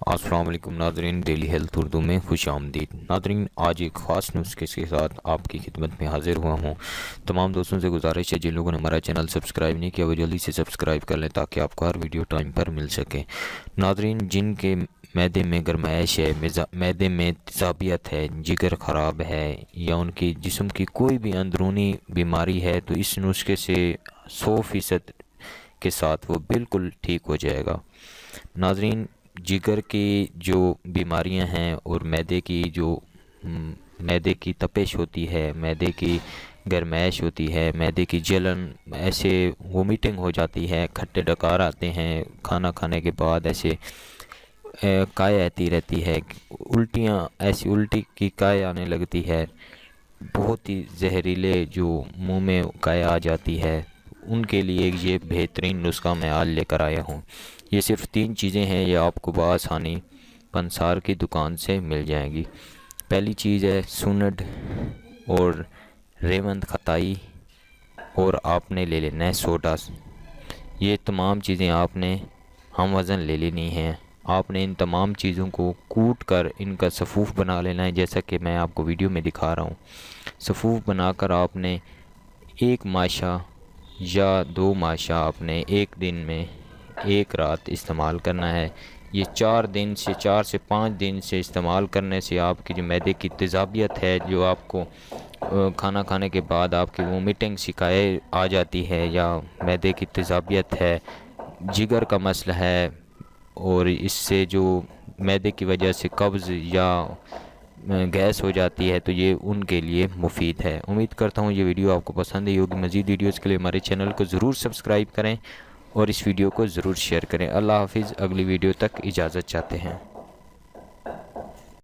السلام علیکم ناظرین، ڈیلی ہیلتھ اردو میں خوش آمدید۔ ناظرین، آج ایک خاص نسخے کے ساتھ آپ کی خدمت میں حاضر ہوا ہوں۔ تمام دوستوں سے گزارش ہے جن لوگوں نے ہمارا چینل سبسکرائب نہیں کیا وہ جلدی سے سبسکرائب کر لیں تاکہ آپ کو ہر ویڈیو ٹائم پر مل سکے۔ ناظرین، جن کے معدے میں گرمائش ہے، معدے میں تیزابیت ہے، جگر خراب ہے یا ان کی جسم کی کوئی بھی اندرونی بیماری ہے تو اس نسخے سے 100% کے ساتھ وہ بالکل ٹھیک ہو جائے گا۔ ناظرین، جگر کی جو بیماریاں ہیں اور معدے کی تپش ہوتی ہے، معدے کی گرمائش ہوتی ہے، معدے کی جلن، ایسے وومیٹنگ ہو جاتی ہے، کھٹے ڈکار آتے ہیں، کھانا کھانے کے بعد ایسے کائے آتی رہتی ہے، الٹیاں، ایسی الٹی کی کائے آنے لگتی ہے، بہت ہی زہریلے جو منہ میں کائے آ جاتی ہے، ان کے لیے یہ بہترین نسخہ میں آج لے کر آیا ہوں۔ یہ صرف 3 چیزیں ہیں، یہ آپ کو بآسانی پنسار کی دکان سے مل جائیں گی۔ پہلی چیز ہے سونڈ اور ریوند خطائی، اور آپ نے لے لینا ہے سوڈا۔ یہ تمام چیزیں آپ نے ہم وزن لے لینی ہیں۔ آپ نے ان تمام چیزوں کو کوٹ کر ان کا صفوف بنا لینا ہے، جیسا کہ میں آپ کو ویڈیو میں دکھا رہا ہوں۔ صفوف بنا کر آپ نے 1 ماشا یا 2 ماشا آپ نے ایک دن میں 1 رات استعمال کرنا ہے۔ یہ 4 سے 5 دن سے استعمال کرنے سے آپ کی جو معدے کی تیزابیت ہے، جو آپ کو کھانا کھانے کے بعد آپ کی وومیٹنگ شکایت آ جاتی ہے، یا معدے کی تیزابیت ہے، جگر کا مسئلہ ہے، اور اس سے جو معدے کی وجہ سے قبض یا گیس ہو جاتی ہے، تو یہ ان کے لیے مفید ہے۔ امید کرتا ہوں یہ ویڈیو آپ کو پسند آئی ہوگی۔ مزید ویڈیوز کے لیے ہمارے چینل کو ضرور سبسکرائب کریں اور اس ویڈیو کو ضرور شیئر کریں۔ اللہ حافظ، اگلی ویڈیو تک اجازت چاہتے ہیں۔